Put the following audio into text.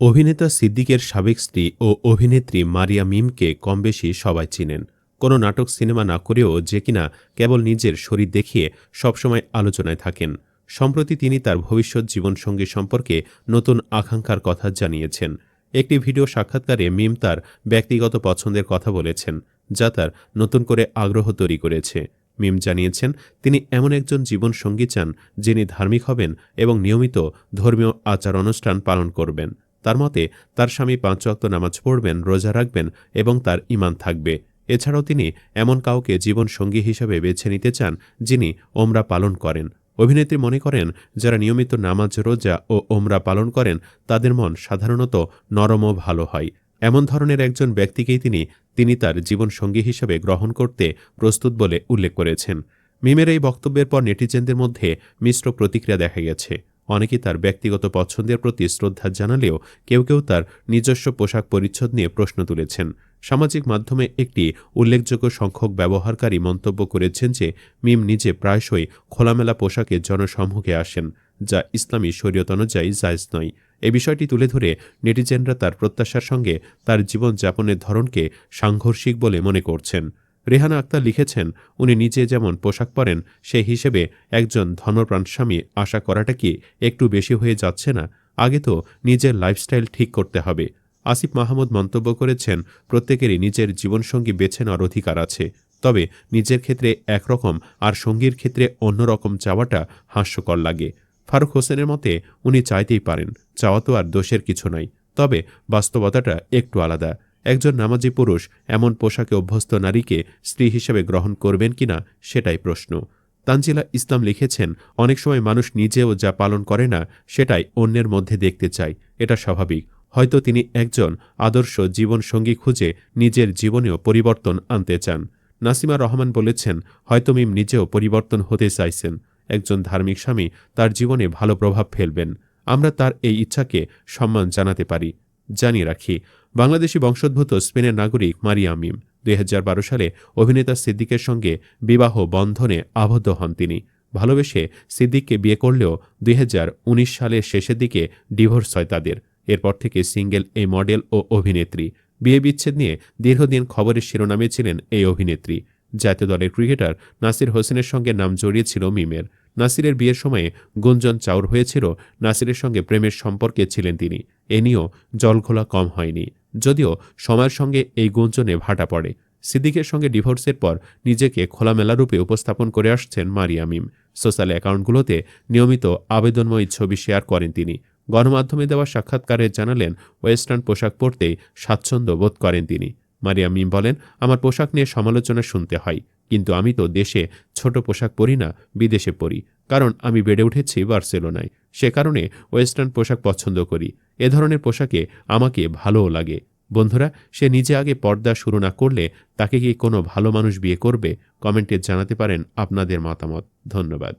অভিনেতা সিদ্দিকের সাবেক স্ত্রী ও অভিনেত্রী মারিয়া মিমকে কমবেশি সবাই চিনেন। কোনো নাটক সিনেমা না করেও যে কিনা কেবল নিজের শরীর দেখিয়ে সবসময় আলোচনায় থাকেন। সম্প্রতি তিনি তার ভবিষ্যৎ জীবনসঙ্গী সম্পর্কে নতুন আকাঙ্ক্ষার কথা জানিয়েছেন। একটি ভিডিও সাক্ষাৎকারে মিম তার ব্যক্তিগত পছন্দের কথা বলেছেন, যা তার নতুন করে আগ্রহ তৈরি করেছে। মিম জানিয়েছেন তিনি এমন একজন জীবনসঙ্গী চান যিনি ধার্মিক হবেন এবং নিয়মিত ধর্মীয় আচার অনুষ্ঠান পালন করবেন। তার মতে তার স্বামী ৫ ওয়াক্ত নামাজ পড়বেন, রোজা রাখবেন এবং তার ঈমান থাকবে। এছাড়াও তিনি এমন কাউকে জীবনসঙ্গী হিসেবে বেছে নিতে চান যিনি ওমরা পালন করেন। অভিনেত্রী মনে করেন যারা নিয়মিত নামাজ, রোজা ও ওমরা পালন করেন তাদের মন সাধারণত নরম ও ভালো হয়। এমন ধরনের একজন ব্যক্তিকেই তিনি তার জীবনসঙ্গী হিসেবে গ্রহণ করতে প্রস্তুত বলে উল্লেখ করেছেন। মিমের এই বক্তব্যের পর নেটিজেনদের মধ্যে মিশ্র প্রতিক্রিয়া দেখা গেছে। অনেকেই তার ব্যক্তিগত পছন্দের প্রতি শ্রদ্ধা জানালেও কেউ কেউ তার নিজস্ব পোশাক পরিচ্ছদ নিয়ে প্রশ্ন তুলেছেন। সামাজিক মাধ্যমে একটি উল্লেখযোগ্য সংখ্যক ব্যবহারকারী মন্তব্য করেছেন যে মিম নিজে প্রায়শই খোলামেলা পোশাকে জনসম্মুখে আসেন, যা ইসলামী শরীয়ত অনুযায়ী জায়েজ নয়। এ বিষয়টি তুলে ধরে নেটিজেনরা তার প্রত্যাশার সঙ্গে তার জীবনযাপনের ধরনকে সাংঘর্ষিক বলে মনে করছেন। রেহানা আক্তার লিখেছেন, উনি নিজে যেমন পোশাক পরেন সেই হিসেবে একজন ধর্মপ্রাণ স্বামী আশা করাটা কি একটু বেশি হয়ে যাচ্ছে না? আগে তো নিজের লাইফস্টাইল ঠিক করতে হবে। আসিফ মাহমুদ মন্তব্য করেছেন, প্রত্যেকেরই নিজের জীবনসঙ্গী বেছে নেওয়ার অধিকার আছে, তবে নিজের ক্ষেত্রে একরকম আর সঙ্গীর ক্ষেত্রে অন্যরকম চাওয়াটা হাস্যকর লাগে। ফারুক হোসেনের মতে উনি চাইতেই পারেন, চাওয়া তো আর দোষের কিছু নাই, তবে বাস্তবতাটা একটু আলাদা। একজন নামাজি পুরুষ এমন পোশাকে অভ্যস্ত নারীকে স্ত্রী হিসেবে গ্রহণ করবেন কিনা সেটাই প্রশ্ন। তানজিলা ইসলাম লিখেছেন, অনেক সময় মানুষ নিজেও যা পালন করে না সেটাই অন্যের মধ্যে দেখতে চায়, এটা স্বাভাবিক। হয়তো তিনি একজন আদর্শ জীবনসঙ্গী খুঁজে নিজের জীবনেও পরিবর্তন আনতে চান। নাসিমা রহমান বলেছেন, হয়তো মিম নিজেও পরিবর্তন হতে চাইছেন। একজন ধার্মিক স্বামী তার জীবনে ভালো প্রভাব ফেলবেন। আমরা তার এই ইচ্ছাকে সম্মান জানাতে পারি। জানিয়ে রাখি, বাংলাদেশি বংশোদ্ভূত স্পেনের নাগরিক মারিয়া মিম ২০১২ সালে অভিনেতা সিদ্দিকের সঙ্গে বিবাহ বন্ধনে আবদ্ধ হন তিনি। ভালোবেসে সিদ্দিককে বিয়ে করলেও ২০১৯ সালের শেষের দিকে ডিভোর্স হয় তাদের। এরপর থেকে সিঙ্গেল এই মডেল ও অভিনেত্রী। বিয়ে বিচ্ছেদ নিয়ে দীর্ঘদিন খবরের শিরোনামে ছিলেন এই অভিনেত্রী। জাতীয় দলের ক্রিকেটার নাসির হোসেনের সঙ্গে নাম জড়িয়েছিল মিমের। নাসিরের বিয়ের সময়ে গুঞ্জন চাউর হয়েছিল নাসিরের সঙ্গে প্রেমের সম্পর্কে ছিলেন তিনি। এ নিয়েও জলঘোলা কম হয়নি, যদিও সময়ের সঙ্গে এই গুঞ্জনে ভাটা পড়ে। সিদ্দিকের সঙ্গে ডিভোর্সের পর নিজেকে খোলামেলা রূপে উপস্থাপন করে আসছেন মারিয়া মিম। সোশ্যাল অ্যাকাউন্টগুলোতে নিয়মিত আবেদনময়ী ছবি শেয়ার করেন তিনি। গণমাধ্যমে দেওয়া সাক্ষাৎকারে জানালেন, ওয়েস্টার্ন পোশাক পরতেই স্বাচ্ছন্দ্য বোধ করেন তিনি। মারিয়া মিম বলেন, আমার পোশাক নিয়ে সমালোচনা শুনতে হয়, কিন্তু আমি তো দেশে ছোট পোশাক পরি না, বিদেশে পরি, কারণ আমি বেড়ে উঠেছি বার্সেলোনায়। সে কারণে ওয়েস্টার্ন পোশাক পছন্দ করি। এ ধরনের পোশাকে আমাকে ভালোও লাগে। বন্ধুরা, সে নিজে আগে পর্দা শুরু না করলে তাকে কি কোনো ভালো মানুষ বিয়ে করবে? কমেন্টে জানাতে পারেন আপনাদের মতামত। ধন্যবাদ।